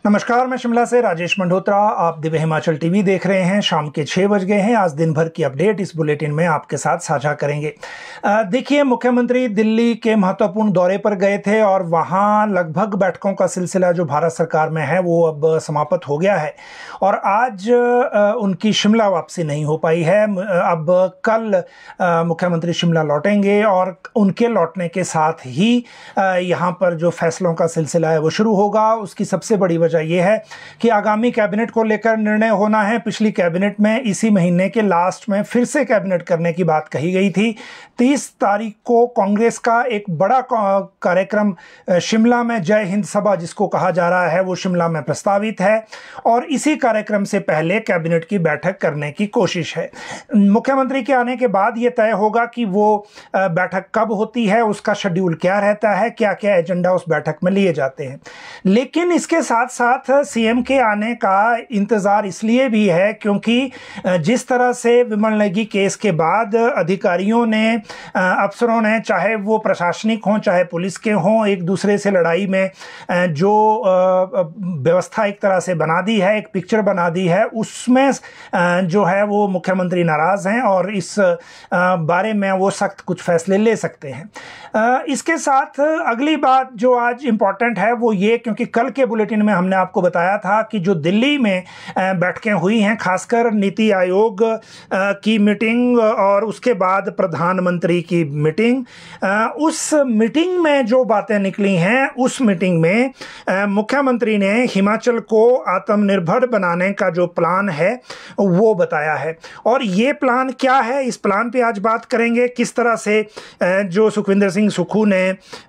नमस्कार, मैं शिमला से राजेश मंडोत्रा। आप दिव्य हिमाचल टीवी देख रहे हैं। शाम के 6 बज गए हैं। आज दिन भर की अपडेट इस बुलेटिन में आपके साथ साझा करेंगे। देखिए, मुख्यमंत्री दिल्ली के महत्वपूर्ण दौरे पर गए थे और वहां लगभग बैठकों का सिलसिला जो भारत सरकार में है वो अब समाप्त हो गया है और आज उनकी शिमला वापसी नहीं हो पाई है। अब कल मुख्यमंत्री शिमला लौटेंगे और उनके लौटने के साथ ही यहाँ पर जो फैसलों का सिलसिला है वो शुरू होगा। उसकी सबसे बड़ी वजह यह है कि आगामी कैबिनेट को लेकर निर्णय होना है। पिछली कैबिनेट में इसी महीने के लास्ट में फिर से कैबिनेट करने की बात कही गई थी। 30 तारीख को कांग्रेस का एक बड़ा कार्यक्रम शिमला में जय हिंद सभा जिसको कहा जा रहा है वो शिमला में प्रस्तावित है और इसी कार्यक्रम से पहले कैबिनेट की बैठक करने की कोशिश है। मुख्यमंत्री के आने के बाद ये तय होगा कि वो बैठक कब होती है, उसका शेड्यूल क्या रहता है, क्या क्या एजेंडा उस बैठक में लिए जाते हैं। लेकिन इसके साथ साथ सीएम के आने का इंतजार इसलिए भी है क्योंकि जिस तरह से विमल नेगी केस के बाद अधिकारियों ने, अफसरों ने, चाहे वो प्रशासनिक हों चाहे पुलिस के हों, एक दूसरे से लड़ाई में जो व्यवस्था एक तरह से बना दी है, एक पिक्चर बना दी है, उसमें जो है वो मुख्यमंत्री नाराज हैं और इस बारे में वो सख्त कुछ फैसले ले सकते हैं। इसके साथ अगली बात जो आज इंपॉर्टेंट है वो ये, क्योंकि कल के बुलेटिन में हमने आपको बताया था कि जो दिल्ली में बैठकें हुई हैं, खासकर नीति आयोग की मीटिंग और उसके बाद प्रधानमंत्री की मीटिंग, उस मीटिंग में जो बातें निकली हैं उस मीटिंग में मुख्यमंत्री ने हिमाचल को आत्मनिर्भर बनाने का जो प्लान है वो बताया है। और ये प्लान क्या है, इस प्लान पे आज बात करेंगे। किस तरह से जो सुखविंदर सिंह सुक्खू ने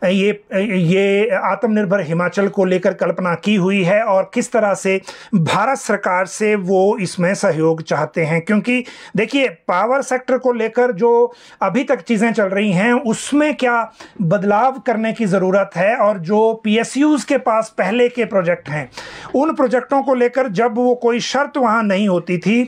ये आत्मनिर्भर हिमाचल को लेकर कल्पना की हुई है और किस तरह से भारत सरकार से वो इसमें सहयोग चाहते हैं। क्योंकि देखिए, पावर सेक्टर को लेकर जो अभी तक चीजें चल रही हैं उसमें क्या बदलाव करने की जरूरत है और जो पीएसयूज के पास पहले के प्रोजेक्ट हैं उन प्रोजेक्टों को लेकर जब वो कोई शर्त वहां नहीं होती थी,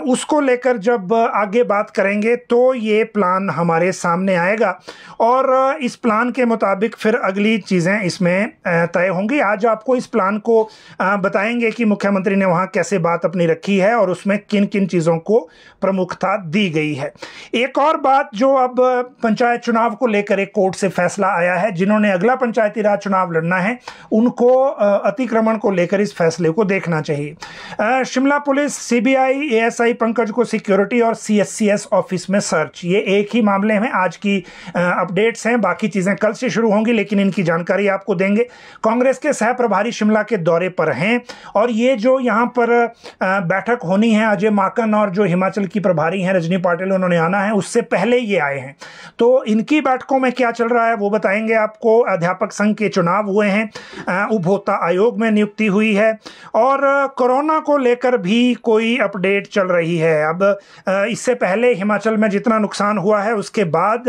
उसको लेकर जब आगे बात करेंगे तो ये प्लान हमारे सामने आएगा और इस प्लान के मुताबिक फिर अगली चीजें इसमें तय होंगी। आज आपको इस प्लान को बताएंगे कि मुख्यमंत्री ने वहां कैसे बात अपनी रखी है और उसमें किन किन चीजों को प्रमुखता दी गई है। एक और बात, जो अब पंचायत चुनाव को लेकर एक कोर्ट से फैसला आया है, जिन्होंने अगला पंचायती राज चुनाव लड़ना है उनको अतिक्रमण को लेकर इस फैसले को देखना चाहिए। Shimla police, CBI, ASI Pankaj को सिक्योरिटी और सीएससीएस ऑफिस में सर्च, ये एक ही मामले में आज की अपडेट्स हैं। बाकी चीजें कल से शुरू होंगी लेकिन इनकी जानकारी आपको देंगे। कांग्रेस के सह प्रभारी शिमला के दौरे पर हैं और ये जो यहाँ पर बैठक होनी है, अजय माकन और जो हिमाचल की प्रभारी हैं रजनी पाटिल, उन्होंने आना है, उससे पहले ये आए हैं। तो इनकी बैठकों में क्या चल रहा है वो बताएंगे आपको। अध्यापक संघ के चुनाव हुए हैं, उपभोक्ता आयोग में नियुक्ति हुई है और कोरोना को लेकर भी कोई अपडेट चल रही है। अब इससे पहले हिमाचल में जितना नुकसान हुआ है उसके बाद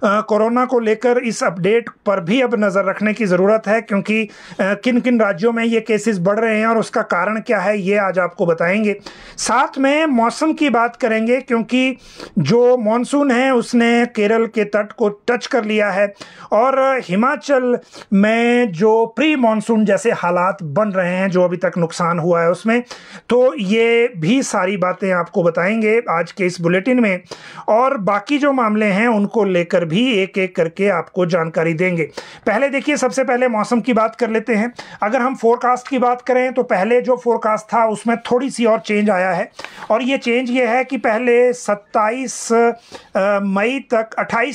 कोरोना को लेकर इस अपडेट पर भी अब नजर रखने की जरूरत है, क्योंकि किन किन राज्यों में ये केसेस बढ़ रहे हैं और उसका कारण क्या है ये आज आपको बताएंगे। साथ में मौसम की बात करेंगे, क्योंकि जो मॉनसून है उसने केरल के तट को टच कर लिया है और हिमाचल में जो प्री मॉनसून जैसे हालात बन रहे हैं, जो अभी तक नुकसान हुआ है उसमें, तो ये भी सारी बातें आपको बताएंगे आज के इस बुलेटिन में और बाकी जो मामले हैं उनको लेकर भी एक एक करके आपको जानकारी देंगे। पहले देखिए, सबसे पहले मौसम की बात कर लेते हैं। अगर हम फोरकास्ट की बात करें तो पहले जो फोरकास्ट था उसमें थोड़ी सी और चेंज आया है और ये चेंज ये है कि पहले 28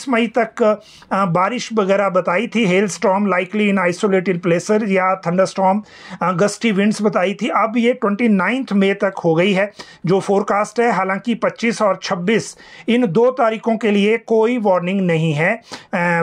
मई तक बारिश वगैरह बताई थी, हेल स्टॉर्म लाइकली इन आइसोलेटेड प्लेसेस या थंडरस्टॉर्म, गस्टी विंड्स बताई थी। अब ये 29 मई तक हो गई है जो फोरकास्ट है। हालांकि 25 और 26 इन 2 तारीखों के लिए कोई वार्निंग नहीं है।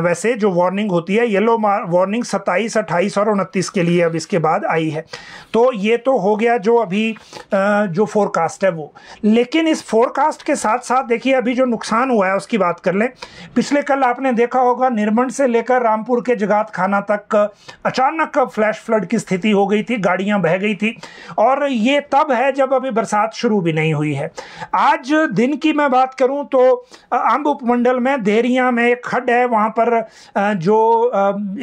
वैसे जो वार्निंग होती है, येलो वार्निंग 27, 28 और 29 के लिए अब इसके बाद आई है। तो ये तो हो गया जो अभी जो फोरकास्ट है वो। लेकिन इस फोरकास्ट के साथ साथ देखिए अभी जो नुकसान हुआ है उसकी बात कर लें। पिछले कल आपने देखा होगा निरमंड से लेकर रामपुर के जगात खाना तक अचानक फ्लैश फ्लड की स्थिति हो गई थी, गाड़ियां बह गई थी और ये तब है जब अभी बरसात शुरू भी नहीं हुई है। आज दिन की मैं बात करूं तो अंब उपमंडल में देहरिया में एक खड्ड है, वहां पर जो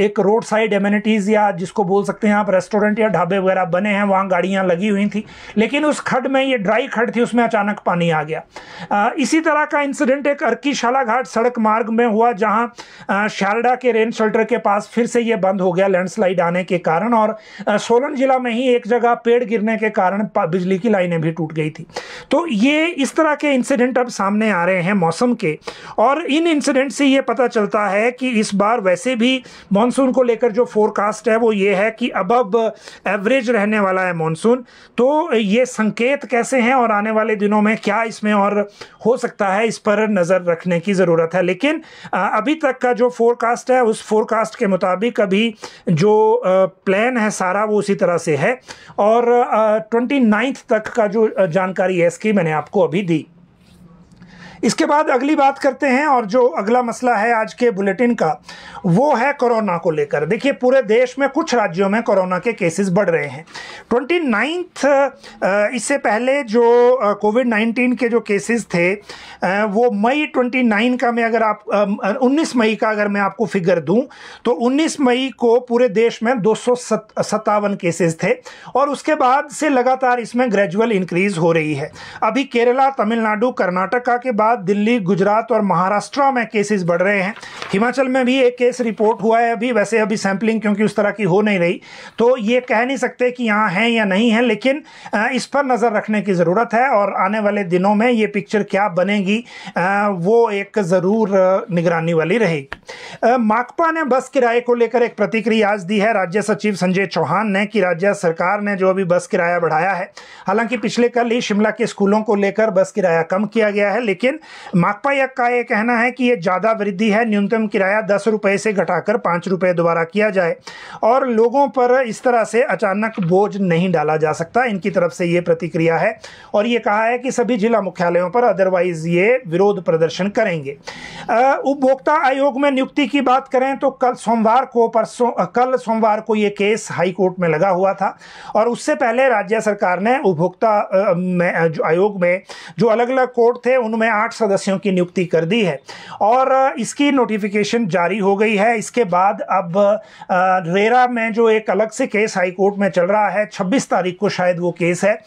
एक रोड साइड एमिनिटीज या जिसको बोल सकते हैं आप रेस्टोरेंट रेस्टोरेंट या ढाबे वगैरह बने हैं, वहाँ गाड़ियाँ लगी हुई थी, लेकिन उस खड्ड में, ये ड्राई खड्ड थी, उसमें अचानक पानी आ गया। इसी तरह का इंसिडेंट एक अर्की शालाघाट सड़क मार्ग में हुआ, जहाँ शारदा के रेन शेल्टर के पास फिर से ये बंद हो गया लैंडस्लाइड आने के कारण, और सोलन जिला में ही एक जगह पेड़ गिरने के कारण बिजली की लाइनें भी टूट गई थी। तो ये इस तरह के इंसिडेंट अब सामने आ रहे हैं मौसम के, और इन इंसिडेंट से ये पता चलता है कि इस बार वैसे भी मॉनसून को लेकर जो फोरकास्ट है वो ये है कि अबव एवरेज रहने वाला है मॉनसून। तो ये संकेत कैसे हैं और आने वाले दिनों में क्या इसमें और हो सकता है, इस पर नज़र रखने की ज़रूरत है। लेकिन अभी तक का जो फोरकास्ट है उस फोरकास्ट के मुताबिक अभी जो प्लान है सारा वो उसी तरह से है, और 29 तक का जो जानकारी है इसकी मैंने आपको अभी दी। इसके बाद अगली बात करते हैं, और जो अगला मसला है आज के बुलेटिन का वो है कोरोना को लेकर। देखिए, पूरे देश में कुछ राज्यों में कोरोना के केसेस बढ़ रहे हैं। 29 इससे पहले जो कोविड-19 के जो केसेस थे वो मई 29 का, मैं अगर आप 19 मई का अगर मैं आपको फिगर दूं तो 19 मई को पूरे देश में 257 केसेस थे, और उसके बाद से लगातार इसमें ग्रेजुअल इंक्रीज हो रही है। अभी केरला, तमिलनाडु, कर्नाटका के बाद दिल्ली, गुजरात और महाराष्ट्र में केसेस बढ़ रहे हैं। हिमाचल में भी एक केस रिपोर्ट हुआ है अभी, वैसे अभी सैंपलिंग क्योंकि उस तरह की हो नहीं रही, तो ये कह नहीं सकते कि यहाँ है या नहीं है, लेकिन इस पर नज़र रखने की ज़रूरत है, और आने वाले दिनों में ये पिक्चर क्या बनेगी वो एक ज़रूर निगरानी वाली रहेगी। माकपा ने बस किराए को लेकर एक प्रतिक्रिया आज दी है राज्य सचिव संजय चौहान ने, कि राज्य सरकार ने जो अभी बस किराया बढ़ाया है, हालांकि पिछले कल ही शिमला के स्कूलों को लेकर बस किराया कम किया गया है, लेकिन माकपा का ये कहना है कि ये ज़्यादा वृद्धि है, न्यूनतम किराया 10 रुपये से घटाकर 5 रुपये दोबारा किया जाए, और लोगों पर इस तरह से अचानक बोझ नहीं डाला जा सकता। इनकी तरफ से ये प्रतिक्रिया है, और ये कहा है कि सभी जिला मुख्यालयों पर अदरवाइज ये विरोध प्रदर्शन करेंगे। उपभोक्ता आयोग में नियुक्ति की बात करें तो कल सोमवार को ये केस हाई कोर्ट में लगा हुआ था, और उससे पहले राज्य सरकार ने उपभोक्ता आयोग में जो अलग अलग कोर्ट थे उनमें 8 सदस्यों की नियुक्ति कर दी है, और इसकी नोटिफिकेशन जारी हो गई है। इसके बाद अब रेरा में जो एक अलग से केस हाई कोर्ट में चल रहा है, 26 तारीख को शायद वो केस है,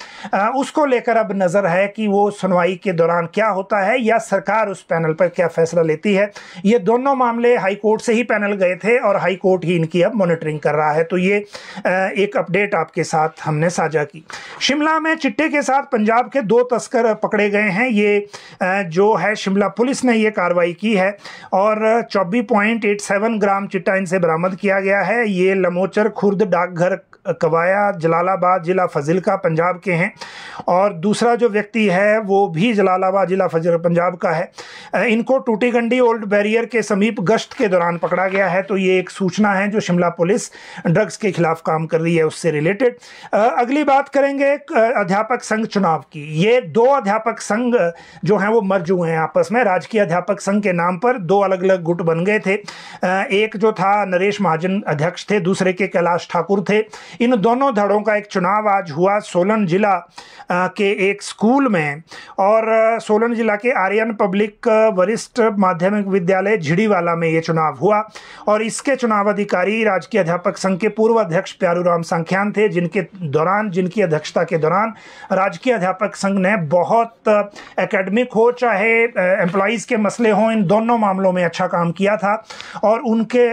उसको लेकर अब नज़र है कि वो सुनवाई के दौरान क्या होता है, या सरकार उस पैनल पर क्या फैसला लेती है। ये दोनों मामले हाई कोर्ट से ही पैनल गए थे, और हाई कोर्ट ही इनकी अब मॉनिटरिंग कर रहा है। तो ये एक अपडेट आपके साथ हमने साझा की। शिमला में चिट्टे के साथ पंजाब के 2 तस्कर पकड़े गए हैं। ये जो है शिमला पुलिस ने ये कार्रवाई की है, और 24.87 ग्राम चिट्टा इनसे बरामद किया गया है। ये लमोचर खुर्द डाकघर कवाया जलालाबाद जिला फजिल्का पंजाब के हैं, और दूसरा जो व्यक्ति है वो भी जलालाबाद जिला फजिल्का पंजाब का है। इनको टूटीगंडी ओल्ड बैरियर के समीप गश्त के दौरान पकड़ा गया है। तो ये एक सूचना है जो शिमला पुलिस ड्रग्स के खिलाफ काम कर रही है उससे रिलेटेड। अगली बात करेंगे अध्यापक संघ चुनाव की। ये 2 अध्यापक संघ जो हैं वो मर्ज हुए हैं आपस में। राजकीय अध्यापक संघ के नाम पर 2 अलग अलग गुट बन गए थे। एक जो था नरेश महाजन अध्यक्ष थे, दूसरे के कैलाश ठाकुर थे। इन दोनों धड़ों का एक चुनाव आज हुआ सोलन जिला के एक स्कूल में, और सोलन जिला के आर्यन पब्लिक वरिष्ठ माध्यमिक विद्यालय झिड़ीवाला में ये चुनाव हुआ, और इसके चुनाव अधिकारी राजकीय अध्यापक संघ के पूर्व अध्यक्ष प्यारूराम सांख्यान थे, जिनकी अध्यक्षता के दौरान राजकीय अध्यापक संघ ने बहुत एकेडमिक हो चाहे एम्प्लॉइज़ के मसले हों, इन दोनों मामलों में अच्छा काम किया था। और उनके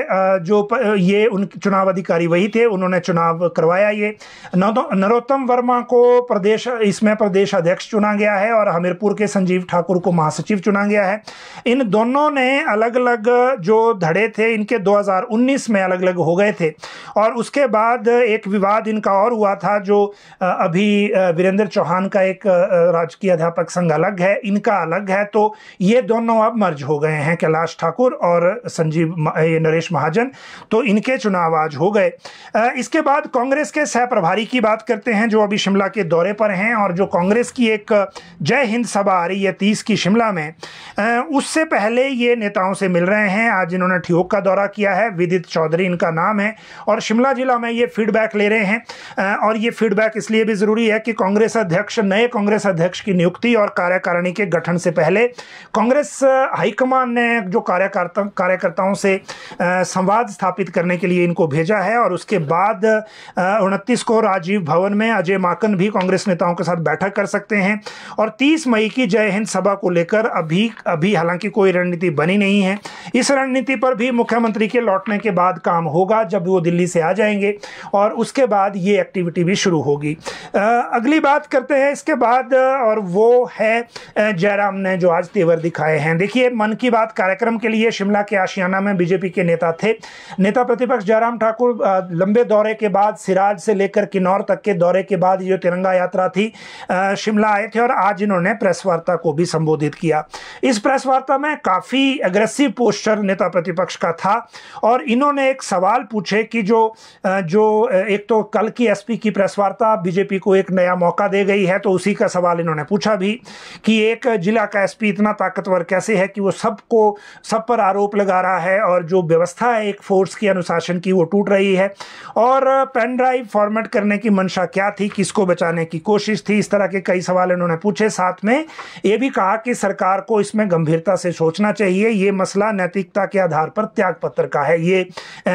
उनके चुनाव अधिकारी वही थे, उन्होंने चुनाव करवाया। ये नरोत्तम वर्मा को प्रदेश अध्यक्ष चुना गया है, और हमीरपुर के संजीव ठाकुर को महासचिव चुना गया है। इन दोनों ने अलग अलग जो धड़े थे इनके 2019 में अलग अलग हो गए थे, और उसके बाद एक विवाद इनका और हुआ था, जो अभी वीरेंद्र चौहान का एक राजकीय अध्यापक संघ अलग है, इनका अलग है। तो ये दोनों अब मर्ज हो गए हैं, कैलाश ठाकुर और नरेश महाजन। तो इनके चुनाव आज हो गए। इसके बाद कांग्रेस के सह प्रभारी की बात करते हैं जो अभी शिमला के दौरे पर हैं, और जो कांग्रेस की एक जय हिंद सभा आ रही है 30 की शिमला में, उससे पहले ये नेताओं से मिल रहे हैं। आज इन्होंने ठियोग का दौरा किया है, विदित चौधरी इनका नाम है, और शिमला जिला में ये फीडबैक ले रहे हैं। और ये फीडबैक इसलिए भी ज़रूरी है कि नए कांग्रेस अध्यक्ष की नियुक्ति और कार्यकारिणी के गठन से पहले कांग्रेस हाईकमान ने जो कार्यकर्ताओं से संवाद स्थापित करने के लिए इनको भेजा है और उसके बाद 29 को राजीव भवन में अजय माकन भी कांग्रेस नेताओं के साथ बैठक कर सकते हैं। और 30 मई की जय हिंद सभा को लेकर अभी हालांकि कोई रणनीति बनी नहीं है। इस रणनीति पर भी मुख्यमंत्री के लौटने के बाद काम होगा, जब वो दिल्ली से आ जाएंगे और उसके बाद ये एक्टिविटी भी शुरू होगी। अगली बात करते हैं इसके बाद, और वो है जयराम ने जो आज तेवर दिखाए हैं। देखिए, मन की बात कार्यक्रम के लिए शिमला के आशियाना में बीजेपी के नेता थे। नेता प्रतिपक्ष जयराम ठाकुर लंबे दौरे के बाद, सिराज से लेकर किन्नौर तक के दौरे के बाद जो तिरंगा यात्रा थी, शिमला आए थे और आज इन्होंने प्रेस वार्ता को भी संबोधित किया। इस प्रेस वार्ता में काफी एग्रेसिव पोस्चर नेता प्रतिपक्ष का था और इन्होंने एक सवाल पूछे कि जो एक तो कल की एसपी की प्रेस वार्ता बीजेपी को एक नया मौका दे गई है, तो उसी का सवाल इन्होंने पूछा भी कि एक जिला का एसपी इतना ताकतवर कैसे है कि वो सब पर आरोप लगा रहा है और जो व्यवस्था है एक फोर्स की अनुशासन की वो टूट रही है। और पेन ड्राइव फॉर्मेट करने की मंशा क्या थी, किसको बचाने की कोशिश थी, इस तरह के कई सवाल इन्होंने पूछे। साथ में ये भी कहा कि सरकार को इसमें गंभीरता से सोचना चाहिए, ये मसला नैतिकता के आधार पर त्यागपत्र का है। ये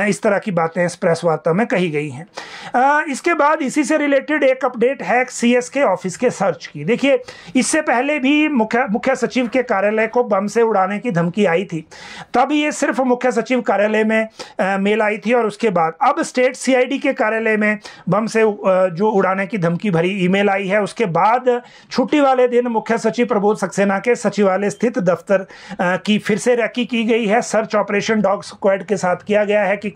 इस तरह की बातें इस प्रेस वार्ता में कही गई हैं। इसके बाद इसी से रिलेटेड एक अपडेट है सीएसके ऑफिस के सर्च की। देखिए, इससे पहले भी मुख्य सचिव के कार्यालय को बम से उड़ाने की धमकी आई थी, तब ये सिर्फ मुख्य सचिव कार्यालय में मेल आई थी और उसके बाद अब स्टेट सीआईडी के कार्यालय में बम से जो उड़ाने की धमकी भरी ईमेल आई है। उसके बाद छुट्टी वाले दिन मुख्य सचिव प्रबोध सक्सेना के सचिवालय स्थित दफ्तर की फिर से रैकी की गई है। सर्च ऑपरेशन डॉग स्क्वाड के साथ किया गया है कि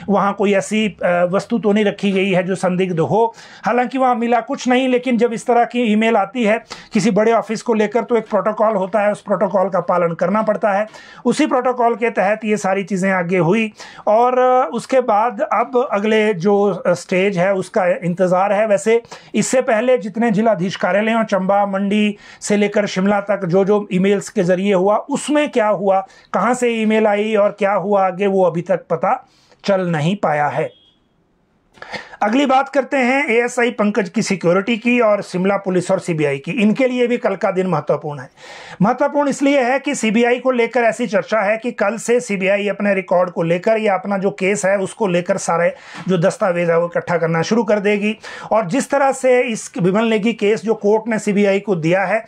वहां कोई ऐसी वस्तु तो नहीं रखी गई है जो संदिग्ध हो। हालांकि वहां मिला कुछ नहीं, लेकिन जब इस तरह की ईमेल आती है किसी बड़े ऑफिस को लेकर तो एक प्रोटोकॉल होता है, उस प्रोटोकॉल का पालन करना पड़ता है। उसी प्रोटोकॉल के तहत ये सारी चीज़ें आगे हुई और उसके बाद अब अगले जो स्टेज है उसका इंतज़ार है। वैसे इससे पहले जितने जिलाधीश कार्यालयों चंबा मंडी से लेकर शिमला तक जो ईमेल्स के जरिए हुआ, उसमें क्या हुआ, कहाँ से ईमेल आई और क्या हुआ आगे, वो अभी तक पता चल नहीं पाया है। अगली बात करते हैं एएसआई पंकज की सिक्योरिटी की और शिमला पुलिस और सीबीआई की। इनके लिए भी कल का दिन महत्वपूर्ण है। महत्वपूर्ण इसलिए है कि सीबीआई को लेकर ऐसी चर्चा है कि कल से सीबीआई अपने रिकॉर्ड को लेकर या अपना जो केस है उसको लेकर सारे जो दस्तावेज है वो इकट्ठा करना शुरू कर देगी। और जिस तरह से इस विमल नेगी केस जो कोर्ट ने सीबीआई को दिया है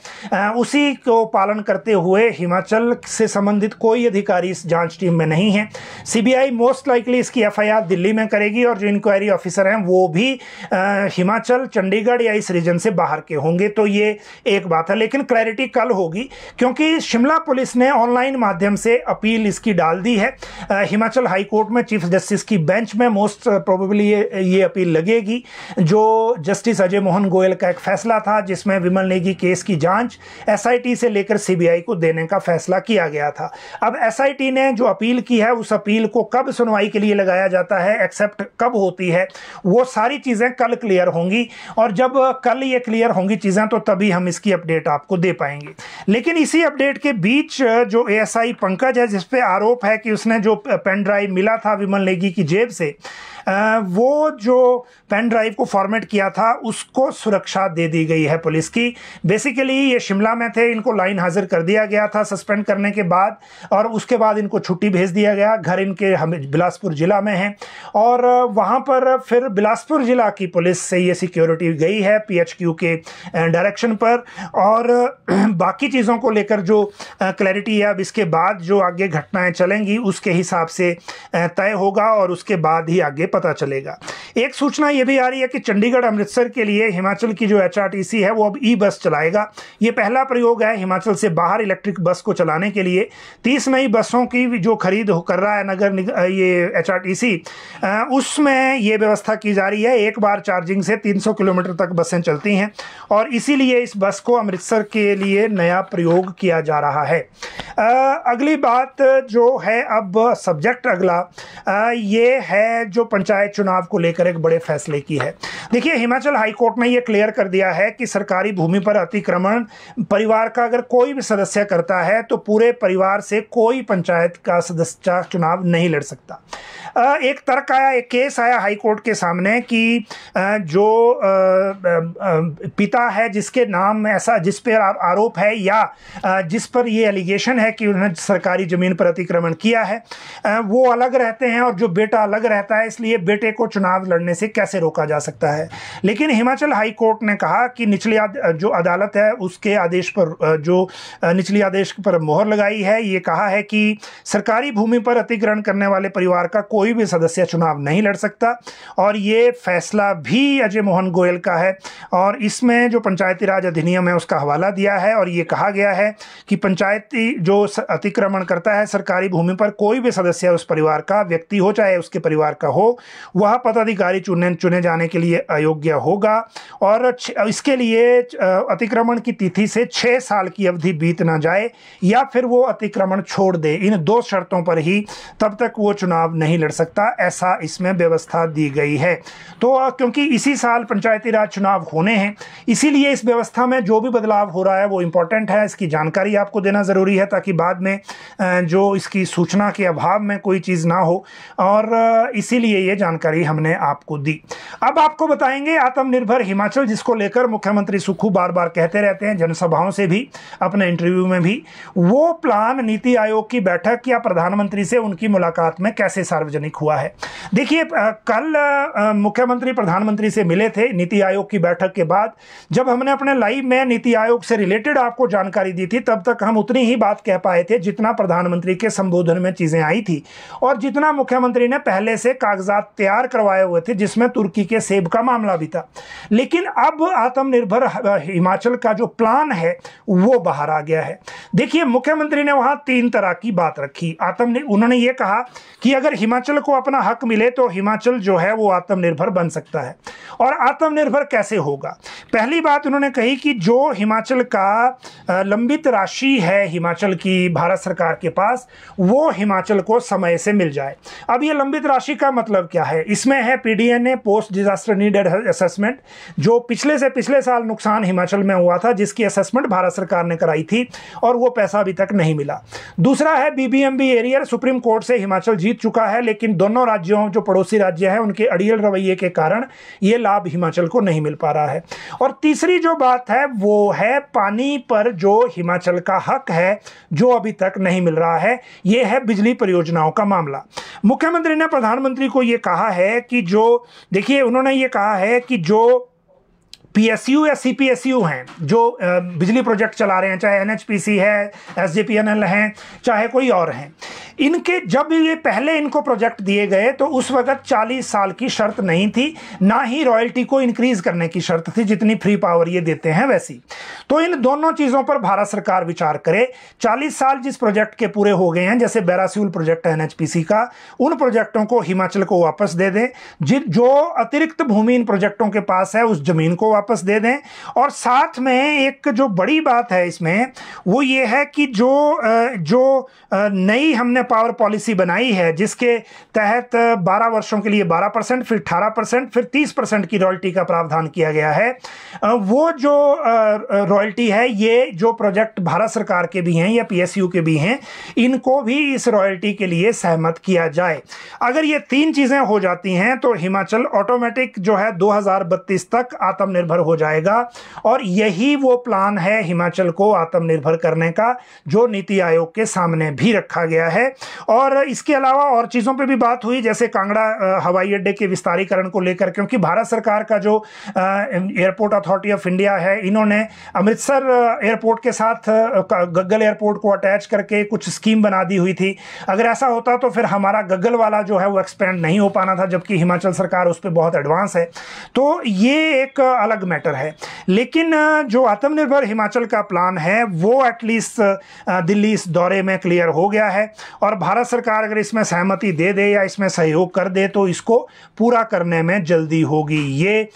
उसी को पालन करते हुए हिमाचल से संबंधित कोई अधिकारी इस जांच टीम में नहीं है। सीबीआई मोस्ट लाइकली इसकी एफआईआर दिल्ली में करेगी और जो इंक्वायरी ऑफिसर हैं वो भी हिमाचल चंडीगढ़ या इस रीजन से बाहर के होंगे। तो ये एक बात है, लेकिन क्लैरिटी कल होगी क्योंकि शिमला पुलिस ने ऑनलाइन माध्यम से अपील इसकी डाल दी है। हिमाचल हाई कोर्ट में चीफ जस्टिस की बेंच में मोस्ट प्रोबेबली ये अपील लगेगी। जो जस्टिस अजय मोहन गोयल का एक फैसला था जिसमें विमल नेगी केस की जांच एसआईटी से लेकर सीबीआई को देने का फैसला किया गया था। अब एसआईटी ने जो अपील की है उस अपील को कब सुनवाई के लिए लगाया जाता है, एक्सेप्ट कब होती है, वो सारी चीजें कल क्लियर होंगी और जब कल ये क्लियर होंगी चीजें तो तभी हम इसकी अपडेट आपको दे पाएंगे। लेकिन इसी अपडेट के बीच जो एएसआई पंकज है जिस पे आरोप है कि उसने जो पेन ड्राइव मिला था विमल नेगी की जेब से वो जो पेन ड्राइव को फॉर्मेट किया था उसको सुरक्षा दे दी गई है पुलिस की। बेसिकली ये शिमला में थे, इनको लाइन हाजिर कर दिया गया था सस्पेंड करने के बाद और उसके बाद इनको छुट्टी भेज दिया गया। घर इनके बिलासपुर जिला में है और वहाँ पर फिर बिलासपुर जिला की पुलिस से ये सिक्योरिटी गई है पीएचक्यू के डायरेक्शन पर। और बाकी चीज़ों को लेकर जो क्लैरिटी है अब इसके बाद जो आगे घटनाएं चलेंगी उसके हिसाब से तय होगा और उसके बाद ही आगे पता चलेगा। एक सूचना ये भी आ रही है कि चंडीगढ़ अमृतसर के लिए हिमाचल की जो एचआरटीसी है वो अब ई बस चलाएगा। ये पहला प्रयोग है हिमाचल से बाहर इलेक्ट्रिक बस को चलाने के लिए। 30 नई बसों की जो खरीद कर रहा है ये एचआरटीसी, उसमें ये व्यवस्था की जा रही है। एक बार चार्जिंग से 300 किलोमीटर तक बसें चलती हैं और इसीलिए इस बस को अमृतसर के लिए नया प्रयोग किया जा रहा है। अगली बात जो है अब सब्जेक्ट अगला ये है जो पंचायत चुनाव को लेकर लेकर एक बड़े फैसले की है। देखिए, हिमाचल हाई कोर्ट ने यह क्लियर कर दिया है कि सरकारी भूमि पर अतिक्रमण परिवार का अगर कोई भी सदस्य करता है तो पूरे परिवार से कोई पंचायत का सदस्य चुनाव नहीं लड़ सकता। एक तर्क आया, एक केस आया हाई कोर्ट के सामने कि जो पिता है जिसके नाम ऐसा, जिस पर आरोप है या जिस पर ये एलिगेशन है कि उन्होंने सरकारी जमीन पर अतिक्रमण किया है, वो अलग रहते हैं और जो बेटा अलग रहता है, इसलिए बेटे को चुनाव लड़ने से कैसे रोका जा सकता है। लेकिन हिमाचल हाई कोर्ट ने कहा कि निचली जो अदालत है उसके आदेश पर, जो निचली आदेश पर मोहर लगाई है, ये कहा है कि सरकारी भूमि पर अतिक्रमण करने वाले परिवार का कोई भी सदस्य चुनाव नहीं लड़ सकता। और ये फैसला भी अजय मोहन गोयल का है और इसमें जो पंचायती राज अधिनियम है उसका हवाला दिया है और ये कहा गया है कि पंचायती जो अतिक्रमण करता है सरकारी भूमि पर, कोई भी सदस्य उस परिवार का व्यक्ति हो चाहे उसके परिवार का हो, वह पदाधिकारी चुने जाने के लिए अयोग्य होगा और इसके लिए अतिक्रमण की तिथि से 6 साल की अवधि बीत ना जाए या फिर वो अतिक्रमण छोड़ दे। इन 2 शर्तों पर ही तब तक वो चुनाव नहीं लड़ सकता, ऐसा इसमें व्यवस्था दी गई है। तो क्योंकि इसी साल पंचायती राज चुनाव होने हैं, इसीलिए इस व्यवस्था में जो भी बदलाव हो रहा है वो इम्पोर्टेंट है, इसकी जानकारी आपको देना ज़रूरी है ताकि बाद में जो इसकी सूचना के अभाव में कोई चीज़ ना हो, और इसीलिए ये जानकारी हमने आपको दी। अब आपको बताएंगे आत्मनिर्भर हिमाचल, जिसको लेकर मुख्यमंत्री सुक्खू बार बार कहते रहते हैं जनसभाओं से भी, अपने इंटरव्यू में भी, वो प्लान नीति आयोग की बैठक या प्रधानमंत्री से उनकी मुलाकात में कैसे सार्वजनिक हुआ है। देखिए, कल मुख्यमंत्री प्रधानमंत्री से मिले थे नीति आयोग की बैठक के बाद। जब हमने अपने लाइव में नीति आयोग से रिलेटेड आपको जानकारी दी थी तब तक हम उतनी ही बात कह पाए थे जितना प्रधानमंत्री के संबोधन में चीजें आई थी और जितना मुख्यमंत्री ने पहले से कागजात तैयार करवाए हुए थे, जिसमें तुर्की के सेब का मामला भी था। लेकिन अब आत्मनिर्भर हिमाचल का जो प्लान है वो बाहर आ गया है। देखिए, मुख्यमंत्री ने वहां 3 तरह की बात रखी। उन्होंने ये कहा कि अगर हिमाचल को अपना हक मिले तो हिमाचल जो है वो आत्मनिर्भर बन सकता है। और आत्मनिर्भर कैसे होगा? पहली बात उन्होंने कही कि जो हिमाचल का लंबित राशि है हिमाचल की भारत सरकार के पास, वो हिमाचल को समय से मिल जाए। अब ये लंबित राशि का मतलब क्या है? इसमें है PDNA, post disaster need assessment, जो पिछले साल नुकसान हिमाचल में हुआ था, जिसकी असेसमेंट भारत सरकार ने कराई थी और वो पैसा अभी तक नहीं मिला। दूसरा है BBMB एरियर, सुप्रीम कोर्ट से हिमाचल जीत चुका है, लेकिन दोनों राज्यों, जो पड़ोसी राज्य हैं, उनके अड़ियल रवैये के कारण ये लाभ हिमाचल को नहीं मिल पा रहा है। और तीसरी जो बात है वो है पानी पर जो हिमाचल का हक है, जो अभी तक नहीं मिल रहा है, ये है बिजली परियोजनाओं का मामला। मुख्यमंत्री ने प्रधानमंत्री को ये कहा है कि जो, देखिए, उन्होंने ये कहा है कि जो PSU या CPSU हैं, जो बिजली प्रोजेक्ट चला रहे हैं, चाहे NHPC है, SJPNL हैं, चाहे कोई और हैं, इनके जब ये पहले इनको प्रोजेक्ट दिए गए तो उस वक्त 40 साल की शर्त नहीं थी, ना ही रॉयल्टी को इंक्रीज करने की शर्त थी, जितनी फ्री पावर ये देते हैं वैसी। तो इन दोनों चीज़ों पर भारत सरकार विचार करे। 40 साल जिस प्रोजेक्ट के पूरे हो गए हैं, जैसे बैरासिउल प्रोजेक्ट है NHPC का, उन प्रोजेक्टों को हिमाचल को वापस दे दें। जो अतिरिक्त भूमि इन प्रोजेक्टों के पास है उस जमीन को वापस दे दें। और साथ में एक जो बड़ी बात है इसमें वो ये है कि जो नई हमने पावर पॉलिसी बनाई है, जिसके तहत 12 वर्षों के लिए 12%, फिर 18%, फिर 30% की रॉयल्टी का प्रावधान किया गया है, वो जो रॉयल्टी है, ये जो प्रोजेक्ट भारत सरकार के भी हैं या PSU के भी हैं, इनको भी इस रॉयल्टी के लिए सहमत किया जाए। अगर ये 3 चीजें हो जाती हैं तो हिमाचल ऑटोमेटिक जो है 2032 तक आत्मनिर्भर हो जाएगा। और यही वो प्लान है हिमाचल को आत्मनिर्भर करने का, जो नीति आयोग के सामने भी रखा गया है। और इसके अलावा और चीज़ों पे भी बात हुई, जैसे कांगड़ा हवाई अड्डे के विस्तारीकरण को लेकर, क्योंकि भारत सरकार का जो एयरपोर्ट अथॉरिटी ऑफ इंडिया है, इन्होंने अमृतसर एयरपोर्ट के साथ गग्गल एयरपोर्ट को अटैच करके कुछ स्कीम बना दी हुई थी। अगर ऐसा होता तो फिर हमारा गग्गल वाला जो है वो एक्सपेंड नहीं हो पाना था, जबकि हिमाचल सरकार उस पर बहुत एडवांस है। तो ये एक अलग मैटर है। लेकिन जो आत्मनिर्भर हिमाचल का प्लान है वो एटलीस्ट दिल्ली इस दौरे में क्लियर हो गया है। और भारत सरकार अगर इसमें सहमति दे दे या इसमें सहयोग कर दे तो इसको पूरा करने में जल्दी होगी। ये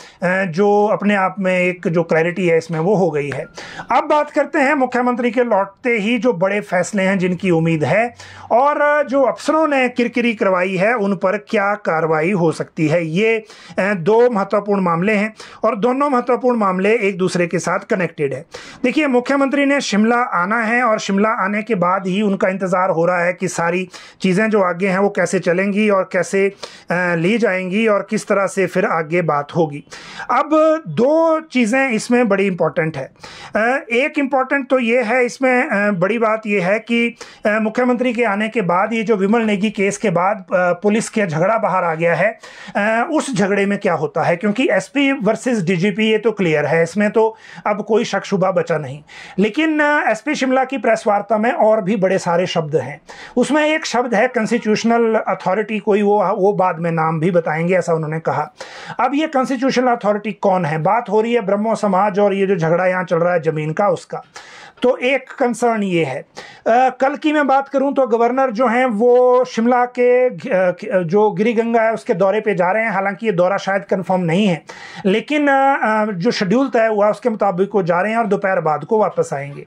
जो अपने आप में एक जो क्लैरिटी है इसमें वो हो गई है। अब बात करते हैं मुख्यमंत्री के लौटते ही जो बड़े फैसले हैं जिनकी उम्मीद है और जो अफसरों ने किरकिरी करवाई है उन पर क्या कार्रवाई हो सकती है। ये दो महत्वपूर्ण मामले हैं और दोनों महत्वपूर्ण मामले एक दूसरे के साथ कनेक्टेड है। देखिए, मुख्यमंत्री ने शिमला आना है और शिमला आने के बाद ही उनका इंतजार हो रहा है कि सारी चीज़ें जो आगे हैं वो कैसे चलेंगी और कैसे ली जाएंगी और किस तरह से फिर आगे बात होगी। अब दो चीज़ें इसमें बड़ी इंपॉर्टेंट है। एक इंपॉर्टेंट तो ये है, इसमें बड़ी बात ये है कि मुख्यमंत्री के आने के बाद ये जो विमल नेगी केस के बाद पुलिस का झगड़ा बाहर आ गया है, उस झगड़े में क्या होता है, क्योंकि एसपी वर्सेस डीजीपी ये तो क्लियर है, इसमें तो अब कोई शक शुबा बचा नहीं। लेकिन एसपी शिमला की प्रेस वार्ता में और भी बड़े सारे शब्द हैं। उसमें एक शब्द है कॉन्स्टिट्यूशनल अथॉरिटी, कोई वो बाद में नाम भी बताएंगे, ऐसा उन्होंने कहा। अब ये कॉन्स्टिट्यूशनल अथॉरिटी कौन है? बात हो रही है ब्रह्मो समाज और ये जो झगड़ा यहाँ चल रहा है जमीन का, उसका। तो एक कंसर्न ये है। कल की मैं बात करूं तो गवर्नर जो हैं वो शिमला के जो गिरिगंगा है उसके दौरे पे जा रहे हैं। हालांकि ये दौरा शायद कंफर्म नहीं है, लेकिन जो शेड्यूल तय हुआ उसके मुताबिक वो जा रहे हैं और दोपहर बाद को वापस आएंगे।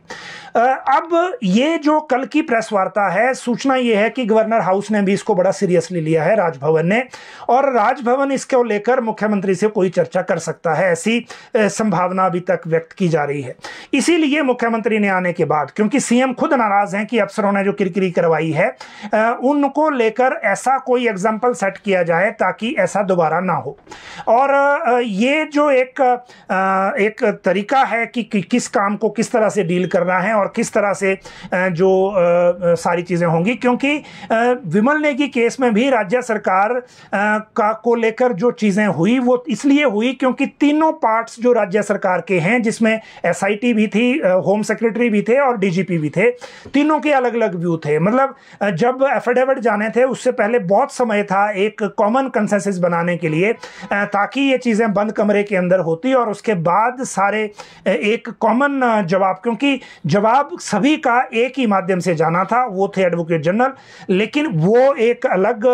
अब ये जो कल की प्रेस वार्ता है, सूचना ये है कि गवर्नर हाउस ने भी इसको बड़ा सीरियसली लिया है, राजभवन ने, और राजभवन इसको लेकर मुख्यमंत्री से कोई चर्चा कर सकता है, ऐसी संभावना अभी तक व्यक्त की जा रही है। इसीलिए मुख्यमंत्री ने आने के बाद, क्योंकि सीएम खुद नाराज हैं कि अफसरों ने जो किरकिरी करवाई है, उनको लेकर ऐसा कोई एग्जाम्पल सेट किया जाए ताकि ऐसा दोबारा ना हो। और ये जो एक तरीका है कि किस काम को किस तरह से डील करना है और किस तरह से जो सारी चीजें होंगी, क्योंकि विमल नेगी केस में भी राज्य सरकार को लेकर जो चीजें हुई वो इसलिए हुई क्योंकि तीनों पार्ट्स जो राज्य सरकार के हैं, जिसमें एसआईटी भी थी, होम सेक्रेटरी भी थे और डीजीपी भी थे, तीनों के अलग अलग व्यू थे। मतलब जब एफिडेविट जाने थे उससे पहले बहुत समय था एक कॉमन कंसेंसस बनाने के लिए, ताकि ये चीजें बंद कमरे के अंदर होती और उसके बाद सारे एक कॉमन जवाब, क्योंकि जवाब सभी का एक ही माध्यम से जाना था, वो थे एडवोकेट जनरल। लेकिन वो एक अलग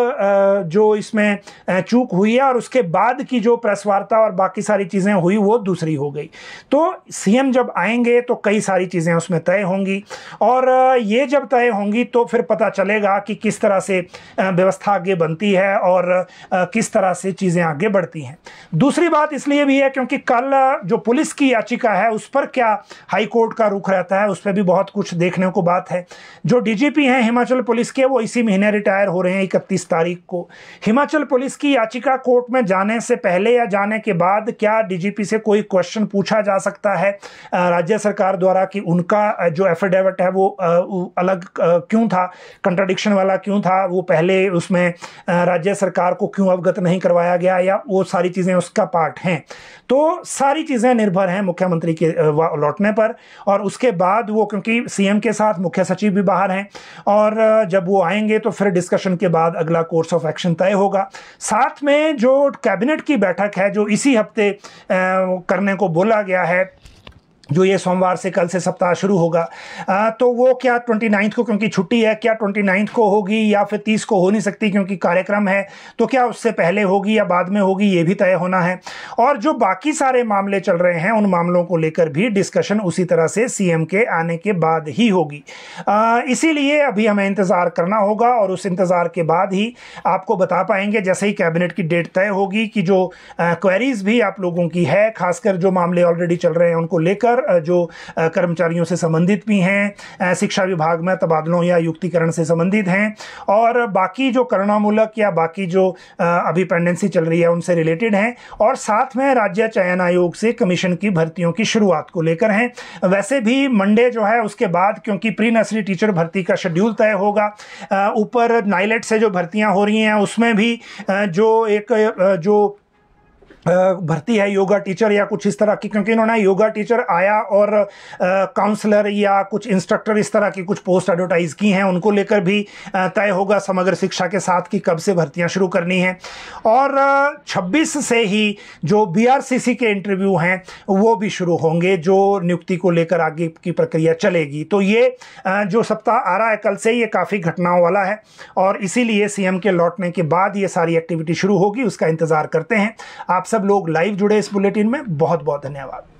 जो इसमें चूक हुई है और उसके बाद की जो प्रेस वार्ता और बाकी सारी चीजें हुई वो दूसरी हो गई। तो सीएम जब आएंगे तो कई सारी चीजें उसमें तय होंगी और ये जब तय होंगी तो फिर पता चलेगा कि किस तरह से व्यवस्था आगे बनती है और किस तरह से चीजें आगे बढ़ती हैं। दूसरी बात इसलिए भी है क्योंकि कल जो पुलिस की याचिका है उस पर क्या हाई कोर्ट का रुख रहता है, उस पर भी बहुत कुछ देखने को बात है। जो डीजीपी हैं हिमाचल पुलिस के, वो इसी महीने रिटायर हो रहे हैं 31 तारीख को। हिमाचल पुलिस की याचिका कोर्ट में जाने से पहले या जाने के बाद क्या डीजीपी से कोई क्वेश्चन पूछा जा सकता है राज्य सरकार द्वारा कि उनका जो एफिडेविट है वो अलग क्यों था, कंट्राडिक्शन वाला क्यों था, वो पहले उसमें राज्य सरकार को क्यों अवगत नहीं करवाया गया, या वो सारी चीज़ें उसका पार्ट हैं। तो सारी चीज़ें निर्भर हैं मुख्यमंत्री के लौटने पर और उसके बाद वो, क्योंकि सीएम के साथ मुख्य सचिव भी बाहर हैं और जब वो आएंगे तो फिर डिस्कशन के बाद अगला कोर्स ऑफ एक्शन तय होगा। साथ में जो कैबिनेट की बैठक है जो इसी हफ्ते करने को बोला गया है, जो ये सोमवार से कल से सप्ताह शुरू होगा, तो वो क्या 29 को, क्योंकि छुट्टी है, क्या 29 को होगी या फिर 30 को हो नहीं सकती क्योंकि कार्यक्रम है, तो क्या उससे पहले होगी या बाद में होगी, ये भी तय होना है। और जो बाकी सारे मामले चल रहे हैं उन मामलों को लेकर भी डिस्कशन उसी तरह से सीएम के आने के बाद ही होगी। इसीलिए अभी हमें इंतज़ार करना होगा और उस इंतज़ार के बाद ही आपको बता पाएंगे, जैसे ही कैबिनेट की डेट तय होगी, कि जो क्वेरीज भी आप लोगों की है, खासकर जो मामले ऑलरेडी चल रहे हैं उनको लेकर, जो कर्मचारियों से संबंधित भी हैं, शिक्षा विभाग में तबादलों या युक्तिकरण से संबंधित हैं, और बाकी जो करुणामूलक या बाकी जो अभी पेंडेंसी चल रही है उनसे रिलेटेड हैं, और साथ में राज्य चयन आयोग से कमीशन की भर्तियों की शुरुआत को लेकर हैं। वैसे भी मंडे जो है उसके बाद, क्योंकि प्री नर्सरी टीचर भर्ती का शेड्यूल तय होगा, ऊपर नाइलेट से जो भर्तियां हो रही हैं उसमें भी जो भर्ती है योगा टीचर या कुछ इस तरह की, क्योंकि इन्होंने योगा टीचर आया और काउंसलर या कुछ इंस्ट्रक्टर इस तरह की कुछ पोस्ट एडवर्टाइज की हैं, उनको लेकर भी तय होगा समग्र शिक्षा के साथ कि कब से भर्तियां शुरू करनी हैं। और 26 से ही जो बीआरसीसी के इंटरव्यू हैं वो भी शुरू होंगे, जो नियुक्ति को लेकर आगे की प्रक्रिया चलेगी। तो ये जो सप्ताह आ रहा है कल से, ये काफ़ी घटनाओं वाला है और इसीलिए सीएम के लौटने के बाद ये सारी एक्टिविटी शुरू होगी, उसका इंतजार करते हैं। आप सब लोग लाइव जुड़े इस बुलेटिन में, बहुत बहुत धन्यवाद।